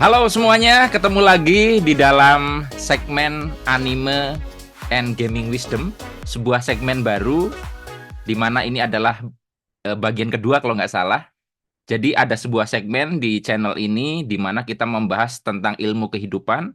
Halo semuanya, ketemu lagi di dalam segmen Anime and Gaming Wisdom, sebuah segmen baru di mana ini adalah bagian kedua kalau nggak salah. Jadi ada sebuah segmen di channel ini di mana kita membahas tentang ilmu kehidupan,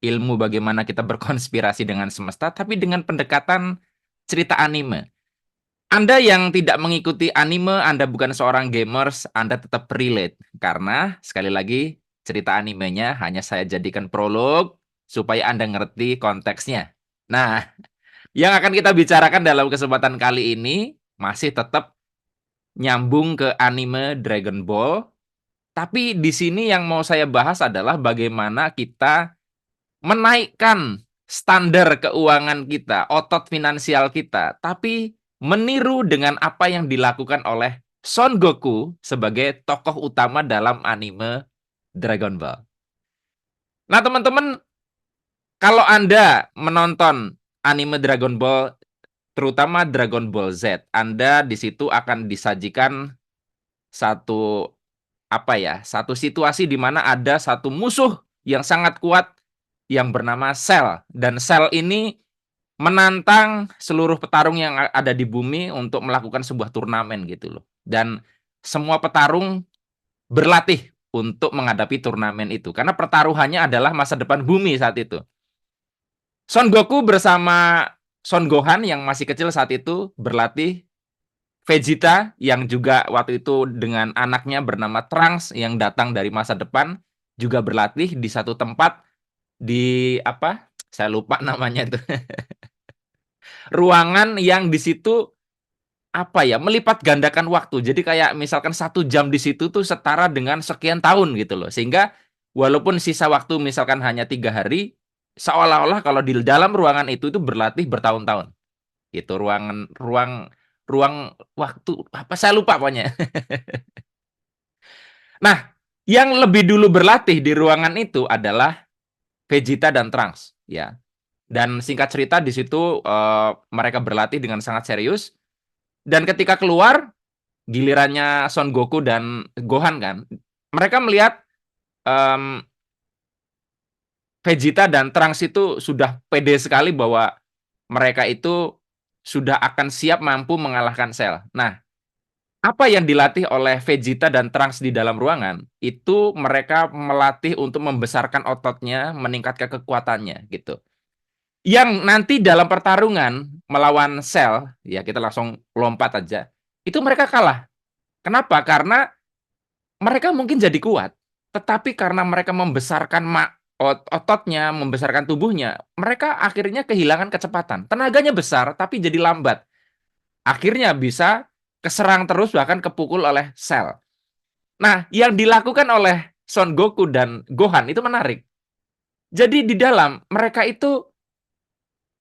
ilmu bagaimana kita berkonspirasi dengan semesta, tapi dengan pendekatan cerita anime. Anda yang tidak mengikuti anime, Anda bukan seorang gamers, Anda tetap relate. Karena, sekali lagi, cerita animenya hanya saya jadikan prolog, supaya Anda ngerti konteksnya. Nah, yang akan kita bicarakan dalam kesempatan kali ini, masih tetap nyambung ke anime Dragon Ball. Tapi di sini yang mau saya bahas adalah bagaimana kita menaikkan standar keuangan kita, otot finansial kita, tapi meniru dengan apa yang dilakukan oleh Son Goku sebagai tokoh utama dalam anime Dragon Ball. Nah, teman-teman, kalau Anda menonton anime Dragon Ball, terutama Dragon Ball Z, Anda di situ akan disajikan satu satu situasi di mana ada satu musuh yang sangat kuat yang bernama Cell, dan Cell ini menantang seluruh petarung yang ada di bumi untuk melakukan sebuah turnamen gitu loh. Dan semua petarung berlatih untuk menghadapi turnamen itu karena pertaruhannya adalah masa depan bumi saat itu. Son Goku bersama Son Gohan yang masih kecil saat itu berlatih, Vegeta yang juga waktu itu dengan anaknya bernama Trunks yang datang dari masa depan juga berlatih di satu tempat di apa? Saya lupa namanya itu. Ruangan yang di situ melipat gandakan waktu. Jadi kayak misalkan 1 jam di situ tuh setara dengan sekian tahun gitu loh. Sehingga walaupun sisa waktu misalkan hanya 3 hari, seolah-olah kalau di dalam ruangan itu berlatih bertahun-tahun. Itu ruang waktu apa saya lupa pokoknya. Nah, yang lebih dulu berlatih di ruangan itu adalah Vegeta dan Trunks, ya. Dan singkat cerita di situ mereka berlatih dengan sangat serius. Dan ketika keluar, gilirannya Son Goku dan Gohan kan, mereka melihat em, Vegeta dan Trunks itu sudah pede sekali bahwa mereka itu sudah akan siap mampu mengalahkan Cell. Nah, apa yang dilatih oleh Vegeta dan Trunks di dalam ruangan, itu mereka melatih untuk membesarkan ototnya, meningkatkan kekuatannya gitu. Yang nanti dalam pertarungan melawan Cell, ya kita langsung lompat aja, itu mereka kalah. Kenapa? Karena mereka mungkin jadi kuat, tetapi karena mereka membesarkan ototnya, membesarkan tubuhnya, mereka akhirnya kehilangan kecepatan. Tenaganya besar, tapi jadi lambat. Akhirnya bisa keserang terus, bahkan kepukul oleh Cell. Nah, yang dilakukan oleh Son Goku dan Gohan itu menarik. Jadi di dalam mereka itu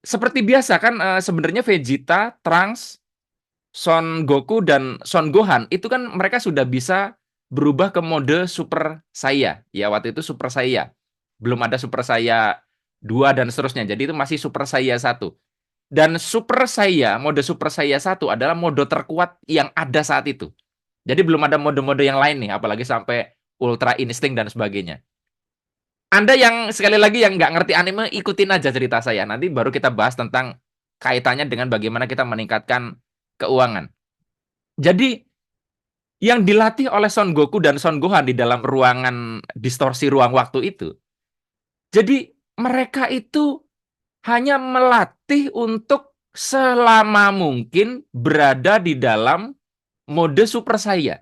seperti biasa kan, sebenarnya Vegeta, Trunks, Son Goku dan Son Gohan itu kan mereka sudah bisa berubah ke mode Super Saiya. Ya waktu itu Super Saiya. Belum ada Super Saiya 2 dan seterusnya. Jadi itu masih Super Saiya 1. Dan Super Saiya, mode Super Saiya 1 adalah mode terkuat yang ada saat itu. Jadi belum ada mode-mode yang lain nih, apalagi sampai Ultra Instinct dan sebagainya. Anda yang sekali lagi yang nggak ngerti anime, ikutin aja cerita saya. Nanti baru kita bahas tentang kaitannya dengan bagaimana kita meningkatkan keuangan. Jadi yang dilatih oleh Son Goku dan Son Gohan di dalam ruangan distorsi ruang waktu itu. Jadi mereka itu hanya melatih untuk selama mungkin berada di dalam mode super saya.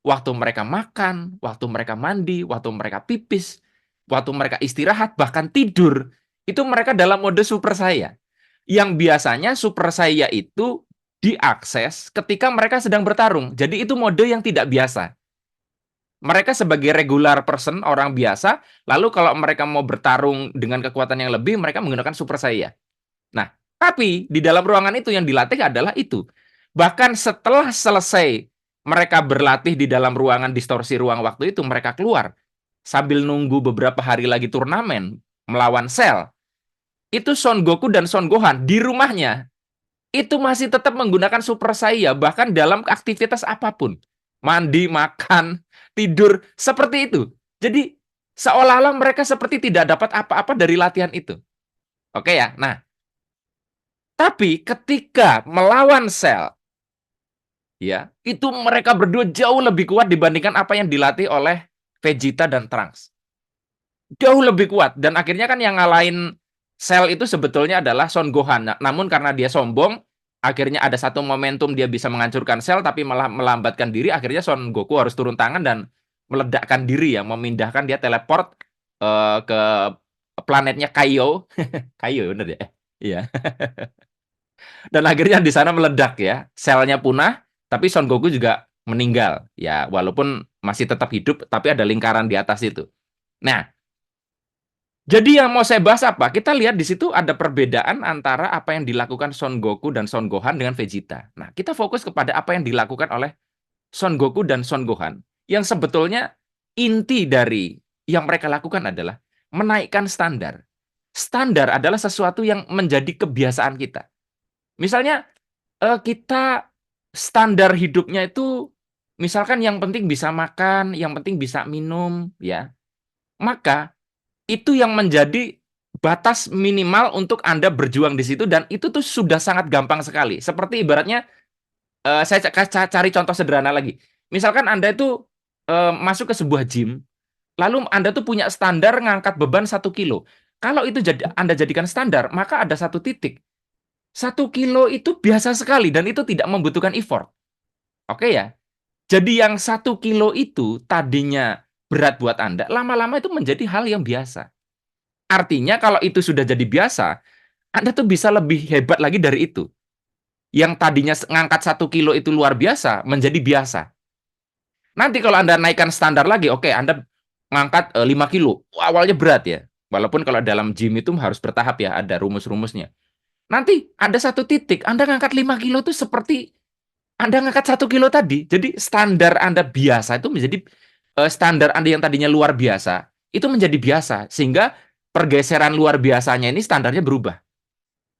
Waktu mereka makan, waktu mereka mandi, waktu mereka pipis, waktu mereka istirahat, bahkan tidur, itu mereka dalam mode super saya. Yang biasanya super saya itu diakses ketika mereka sedang bertarung. Jadi itu mode yang tidak biasa. Mereka sebagai regular person, orang biasa, lalu kalau mereka mau bertarung dengan kekuatan yang lebih, mereka menggunakan super saya. Nah, tapi di dalam ruangan itu yang dilatih adalah itu. Bahkan setelah selesai mereka berlatih di dalam ruangan distorsi ruang waktu itu, mereka keluar sambil nunggu beberapa hari lagi turnamen melawan Cell. Itu Son Goku dan Son Gohan di rumahnya itu masih tetap menggunakan super saya bahkan dalam aktivitas apapun. Mandi, makan, tidur, seperti itu. Jadi Seolah-olah mereka seperti tidak dapat apa-apa dari latihan itu. Oke ya. Nah, tapi ketika melawan sel, ya, itu mereka berdua jauh lebih kuat dibandingkan apa yang dilatih oleh Vegeta dan Trunks. Jauh lebih kuat, dan akhirnya kan yang ngalahin sel itu sebetulnya adalah Son Gohan. Namun karena dia sombong, akhirnya ada satu momentum dia bisa menghancurkan sel tapi malah melambatkan diri, akhirnya Son Goku harus turun tangan dan meledakkan diri ya, memindahkan dia teleport ke planetnya Kaio. Kaio bener ya? Iya. Dan akhirnya di sana meledak ya. Selnya punah, tapi Son Goku juga meninggal. Ya, walaupun masih tetap hidup, tapi ada lingkaran di atas itu. Nah, jadi yang mau saya bahas apa? Kita lihat di situ ada perbedaan antara apa yang dilakukan Son Goku dan Son Gohan dengan Vegeta. Nah, kita fokus kepada apa yang dilakukan oleh Son Goku dan Son Gohan. Yang sebetulnya inti dari yang mereka lakukan adalah menaikkan standar. Standar adalah sesuatu yang menjadi kebiasaan kita. Misalnya, kita standar hidupnya itu, misalkan yang penting bisa makan, yang penting bisa minum, ya. Maka itu yang menjadi batas minimal untuk Anda berjuang di situ, dan itu tuh sudah sangat gampang sekali. Seperti ibaratnya, saya cari contoh sederhana lagi. Misalkan Anda itu masuk ke sebuah gym, lalu Anda tuh punya standar ngangkat beban 1 kilo. Kalau itu Anda jadikan standar, maka ada satu titik. 1 kilo itu biasa sekali dan itu tidak membutuhkan effort. Oke ya? Jadi yang 1 kilo itu tadinya berat buat Anda, lama-lama itu menjadi hal yang biasa. Artinya kalau itu sudah jadi biasa, Anda tuh bisa lebih hebat lagi dari itu. Yang tadinya ngangkat 1 kilo itu luar biasa, menjadi biasa. Nanti kalau Anda naikkan standar lagi, oke, Anda ngangkat 5 kilo. Awalnya berat ya. Walaupun kalau dalam gym itu harus bertahap ya, ada rumus-rumusnya. Nanti ada satu titik, Anda ngangkat 5 kilo itu seperti Anda ngangkat 1 kilo tadi. Jadi standar Anda biasa itu menjadi standar Anda yang tadinya luar biasa, itu menjadi biasa. Sehingga pergeseran luar biasanya ini standarnya berubah.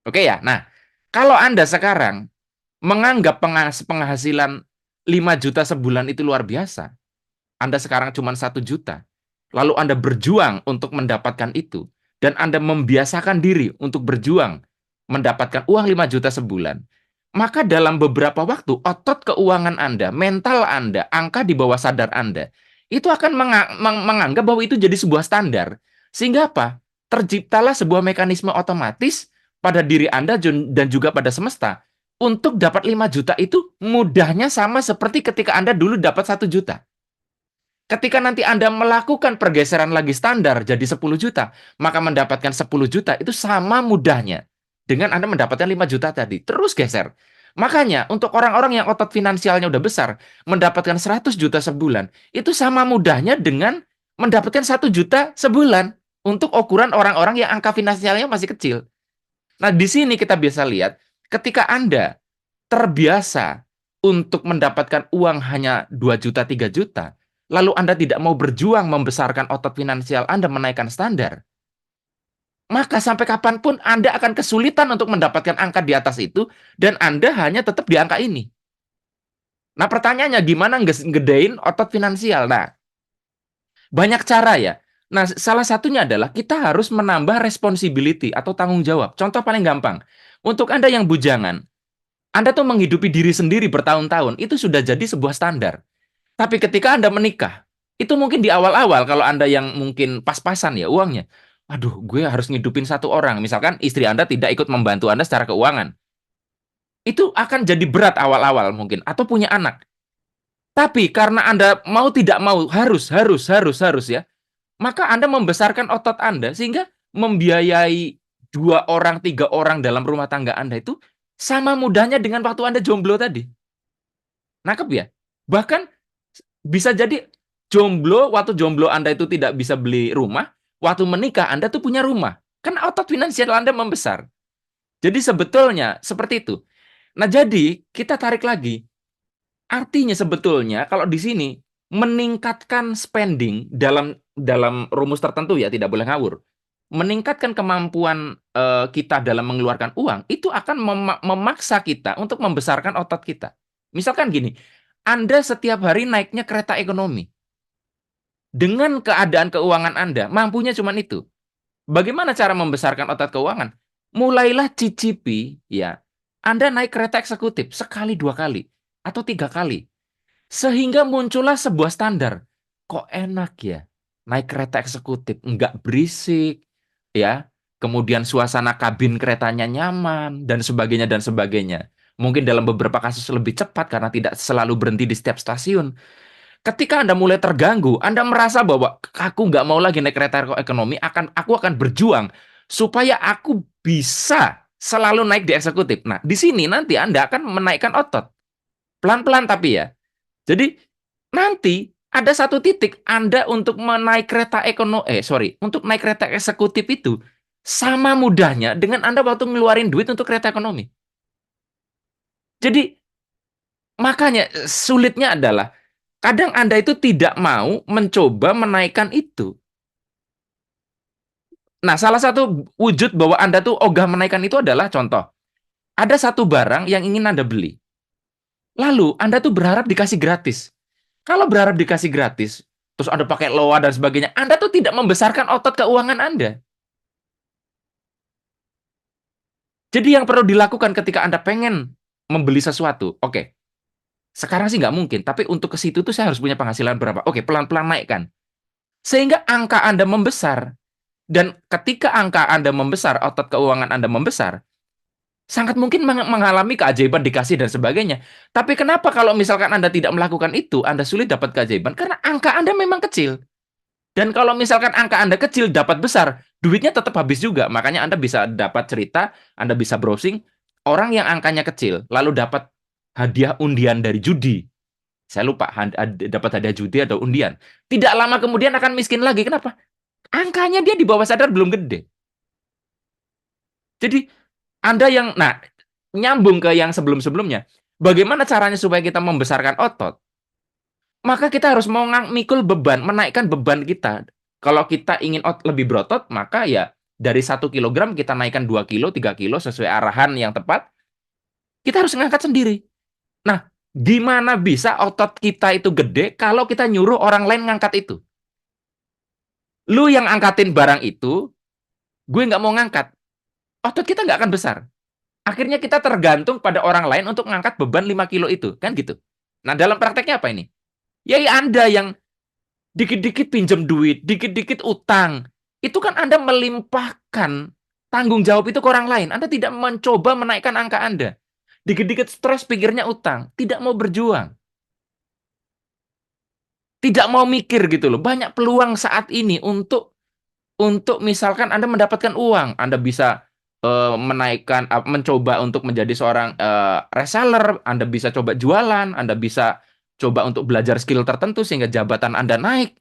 Oke ya? Nah, kalau Anda sekarang menganggap penghasilan 5 juta sebulan itu luar biasa, Anda sekarang cuma 1 juta, lalu Anda berjuang untuk mendapatkan itu, dan Anda membiasakan diri untuk berjuang mendapatkan uang 5 juta sebulan, maka dalam beberapa waktu, otot keuangan Anda, mental Anda, angka di bawah sadar Anda, itu akan menganggap bahwa itu jadi sebuah standar. Sehingga apa? Terciptalah sebuah mekanisme otomatis pada diri Anda dan juga pada semesta. Untuk dapat 5 juta itu mudahnya sama seperti ketika Anda dulu dapat 1 juta. Ketika nanti Anda melakukan pergeseran lagi standar jadi 10 juta, maka mendapatkan 10 juta itu sama mudahnya dengan Anda mendapatkan 5 juta tadi. Terus geser. Makanya untuk orang-orang yang otot finansialnya udah besar, mendapatkan 100 juta sebulan, itu sama mudahnya dengan mendapatkan 1 juta sebulan untuk ukuran orang-orang yang angka finansialnya masih kecil. Nah, di sini kita bisa lihat ketika Anda terbiasa untuk mendapatkan uang hanya 2 juta, 3 juta, lalu Anda tidak mau berjuang membesarkan otot finansial Anda, menaikkan standar, maka sampai kapanpun Anda akan kesulitan untuk mendapatkan angka di atas itu, dan Anda hanya tetap di angka ini. Nah, pertanyaannya gimana ngedein otot finansial? Nah, banyak cara ya. Nah, salah satunya adalah kita harus menambah responsibility atau tanggung jawab. Contoh paling gampang, untuk Anda yang bujangan, Anda tuh menghidupi diri sendiri bertahun-tahun, itu sudah jadi sebuah standar. Tapi ketika Anda menikah, itu mungkin di awal-awal kalau Anda yang mungkin pas-pasan ya uangnya, aduh gue harus ngidupin satu orang. Misalkan istri Anda tidak ikut membantu Anda secara keuangan. Itu akan jadi berat awal-awal mungkin. Atau punya anak. Tapi karena Anda mau tidak mau, harus ya, maka Anda membesarkan otot Anda sehingga membiayai 2 orang, 3 orang dalam rumah tangga Anda itu sama mudahnya dengan waktu Anda jomblo tadi. Nangkep ya? Bahkan bisa jadi waktu jomblo Anda itu tidak bisa beli rumah, waktu menikah Anda tuh punya rumah. Kan otot finansial Anda membesar. Jadi sebetulnya seperti itu. Nah, jadi kita tarik lagi. Artinya sebetulnya kalau di sini meningkatkan spending dalam rumus tertentu ya, tidak boleh ngawur. Meningkatkan kemampuan kita dalam mengeluarkan uang itu akan memaksa kita untuk membesarkan otot kita. Misalkan gini, Anda setiap hari naiknya kereta ekonomi. Dengan keadaan keuangan Anda, mampunya cuma itu. Bagaimana cara membesarkan otot keuangan? Mulailah cicipi, ya. Anda naik kereta eksekutif sekali, dua kali, atau tiga kali. Sehingga muncullah sebuah standar. Kok enak ya? Naik kereta eksekutif, nggak berisik, ya. Kemudian suasana kabin keretanya nyaman, dan sebagainya, dan sebagainya. Mungkin dalam beberapa kasus lebih cepat karena tidak selalu berhenti di setiap stasiun. Ketika Anda mulai terganggu, Anda merasa bahwa aku nggak mau lagi naik kereta ekonomi, aku akan berjuang supaya aku bisa selalu naik di eksekutif. Nah, di sini nanti Anda akan menaikkan otot. Pelan-pelan tapi ya. Jadi nanti ada satu titik Anda untuk menaik kereta untuk naik kereta eksekutif itu sama mudahnya dengan Anda waktu ngeluarin duit untuk kereta ekonomi. Jadi makanya sulitnya adalah kadang Anda itu tidak mau mencoba menaikkan itu. Nah, salah satu wujud bahwa Anda tuh ogah menaikkan itu adalah contoh. Ada satu barang yang ingin Anda beli. Lalu Anda tuh berharap dikasih gratis. Kalau berharap dikasih gratis, terus Anda pakai loa dan sebagainya, Anda tuh tidak membesarkan otot keuangan Anda. Jadi yang perlu dilakukan ketika Anda pengen membeli sesuatu, oke, sekarang sih nggak mungkin, tapi untuk ke situ tuh saya harus punya penghasilan berapa? Oke, pelan-pelan naikkan. Sehingga angka Anda membesar. Dan ketika angka Anda membesar, otot keuangan Anda membesar, sangat mungkin mengalami keajaiban dikasih dan sebagainya. Tapi kenapa kalau misalkan Anda tidak melakukan itu, Anda sulit dapat keajaiban? Karena angka Anda memang kecil. Dan kalau misalkan angka Anda kecil, dapat besar, duitnya tetap habis juga. Makanya Anda bisa dapat cerita, Anda bisa browsing, orang yang angkanya kecil, lalu dapat hadiah undian dari judi. Saya lupa, dapat hadiah judi atau undian. Tidak lama kemudian akan miskin lagi. Kenapa? Angkanya dia di bawah sadar belum gede. Jadi Anda nah, nyambung ke yang sebelum-sebelumnya. Bagaimana caranya supaya kita membesarkan otot? Maka kita harus mau mikul beban, menaikkan beban kita. Kalau kita ingin lebih berotot, maka ya dari 1 kilogram kita naikkan 2 kilo, 3 kilo sesuai arahan yang tepat. Kita harus ngangkat sendiri. Nah, gimana bisa otot kita itu gede kalau kita nyuruh orang lain ngangkat itu? Lu yang angkatin barang itu, gue nggak mau ngangkat. Otot kita nggak akan besar. Akhirnya kita tergantung pada orang lain untuk mengangkat beban 5 kilo itu. Kan gitu. Nah, dalam prakteknya apa ini? Ya, Anda yang dikit-dikit pinjam duit, dikit-dikit utang. Itu kan Anda melimpahkan tanggung jawab itu ke orang lain. Anda tidak mencoba menaikkan angka Anda. Dikit-dikit stres pikirnya utang. Tidak mau berjuang. Tidak mau mikir gitu loh. Banyak peluang saat ini untuk misalkan Anda mendapatkan uang. Anda bisa menaikkan, mencoba untuk menjadi seorang reseller, Anda bisa coba jualan, Anda bisa coba untuk belajar skill tertentu sehingga jabatan Anda naik.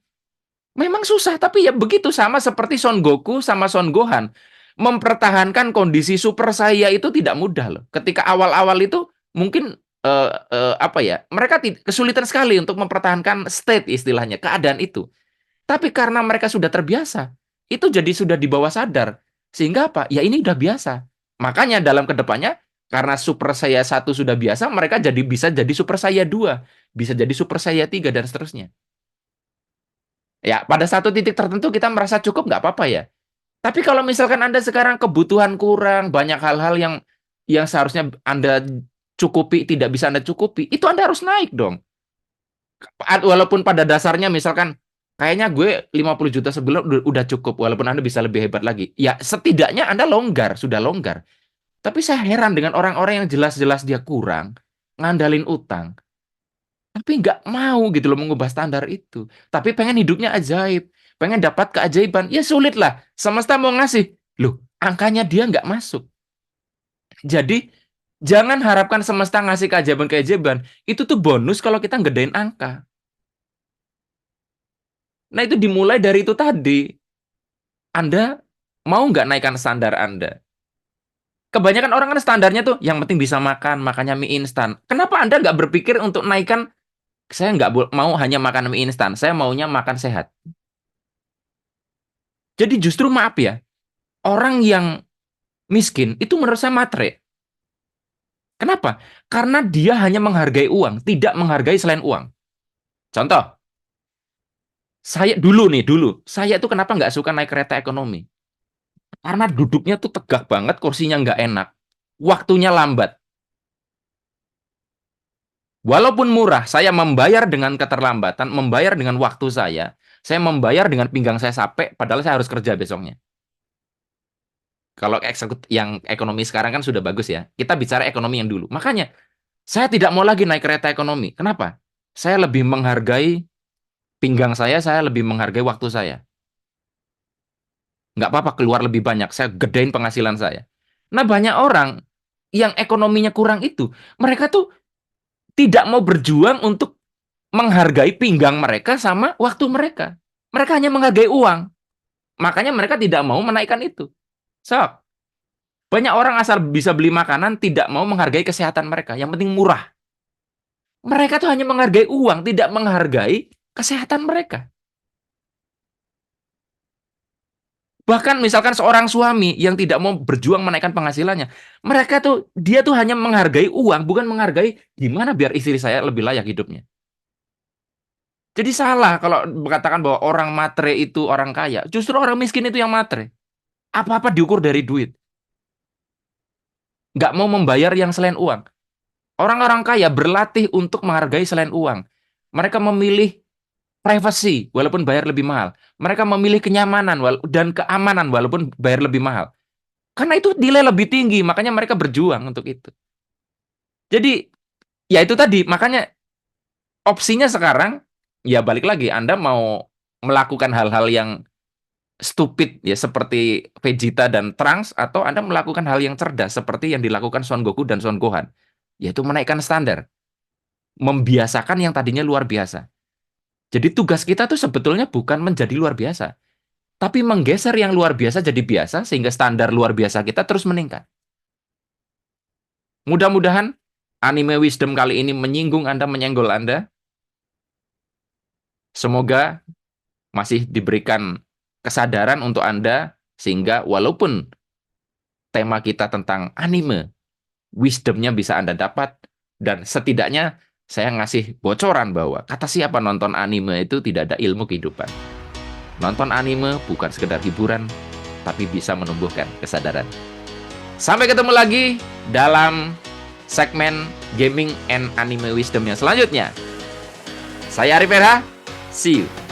Memang susah, tapi ya begitu, sama seperti Son Goku sama Son Gohan. Mempertahankan kondisi super saya itu tidak mudah loh. Ketika awal-awal itu mungkin apa ya? Mereka kesulitan sekali untuk mempertahankan state istilahnya, keadaan itu. Tapi karena mereka sudah terbiasa, itu jadi sudah di bawah sadar. Sehingga apa? Ya ini udah biasa. Makanya dalam kedepannya, karena super saya satu sudah biasa, mereka bisa jadi super saya dua, bisa jadi super saya tiga, dan seterusnya. Ya, pada satu titik tertentu kita merasa cukup, nggak apa-apa ya. Tapi kalau misalkan Anda sekarang kebutuhan kurang, banyak hal-hal yang seharusnya Anda cukupi, tidak bisa Anda cukupi, itu Anda harus naik dong. Walaupun pada dasarnya misalkan kayaknya gue 50 juta sebulan udah cukup, walaupun Anda bisa lebih hebat lagi. Ya, setidaknya Anda sudah longgar. Tapi saya heran dengan orang-orang yang jelas-jelas dia kurang, ngandalin utang, tapi nggak mau gitu loh mengubah standar itu. Tapi pengen hidupnya ajaib, pengen dapat keajaiban. Ya sulit lah, semesta mau ngasih. Loh, angkanya dia nggak masuk. Jadi, jangan harapkan semesta ngasih keajaiban-keajaiban. Itu tuh bonus kalau kita ngedain angka. Nah, itu dimulai dari itu tadi. Anda mau nggak naikkan standar Anda? Kebanyakan orang kan standarnya tuh, yang penting bisa makan, makannya mie instan. Kenapa Anda nggak berpikir untuk naikkan, saya nggak mau hanya makan mie instan, saya maunya makan sehat. Jadi justru maaf ya, orang yang miskin itu menurut saya matre. Kenapa? Karena dia hanya menghargai uang, tidak menghargai selain uang. Contoh, Saya tuh kenapa nggak suka naik kereta ekonomi? Karena duduknya tuh tegak banget, kursinya nggak enak, waktunya lambat. Walaupun murah, saya membayar dengan keterlambatan, membayar dengan waktu saya membayar dengan pinggang saya sampai, padahal saya harus kerja besoknya. Kalau yang ekonomi sekarang kan sudah bagus ya. Kita bicara ekonomi yang dulu. Makanya, saya tidak mau lagi naik kereta ekonomi. Kenapa? Saya lebih menghargai pinggang saya lebih menghargai waktu saya. Nggak apa-apa keluar lebih banyak, saya gedein penghasilan saya. Nah, banyak orang yang ekonominya kurang itu, mereka tuh tidak mau berjuang untuk menghargai pinggang mereka sama waktu mereka. Mereka hanya menghargai uang. Makanya mereka tidak mau menaikkan itu. So, banyak orang asal bisa beli makanan tidak mau menghargai kesehatan mereka. Yang penting murah. Mereka tuh hanya menghargai uang, tidak menghargai kesehatan mereka. Bahkan misalkan seorang suami yang tidak mau berjuang menaikkan penghasilannya, dia tuh hanya menghargai uang, bukan menghargai gimana biar istri saya lebih layak hidupnya. Jadi salah kalau mengatakan bahwa orang matre itu orang kaya. Justru orang miskin itu yang matre. Apa-apa diukur dari duit. Nggak mau membayar yang selain uang. Orang-orang kaya berlatih untuk menghargai selain uang. Mereka memilih privacy walaupun bayar lebih mahal. Mereka memilih kenyamanan dan keamanan walaupun bayar lebih mahal. Karena itu nilai lebih tinggi, makanya mereka berjuang untuk itu. Jadi, ya itu tadi, makanya opsinya sekarang, ya balik lagi, Anda mau melakukan hal-hal yang stupid, ya seperti Vegeta dan Trunks, atau Anda melakukan hal yang cerdas, seperti yang dilakukan Son Goku dan Son Gohan, yaitu menaikkan standar, membiasakan yang tadinya luar biasa. Jadi tugas kita tuh sebetulnya bukan menjadi luar biasa, tapi menggeser yang luar biasa jadi biasa, sehingga standar luar biasa kita terus meningkat. Mudah-mudahan anime wisdom kali ini menyinggung Anda, menyenggol Anda. Semoga masih diberikan kesadaran untuk Anda, sehingga walaupun tema kita tentang anime, wisdomnya bisa Anda dapat, dan setidaknya saya ngasih bocoran bahwa kata siapa nonton anime itu tidak ada ilmu kehidupan. Nonton anime bukan sekedar hiburan, tapi bisa menumbuhkan kesadaran. Sampai ketemu lagi dalam segmen Gaming and Anime Wisdom yang selanjutnya. Saya Arif Erha, see you.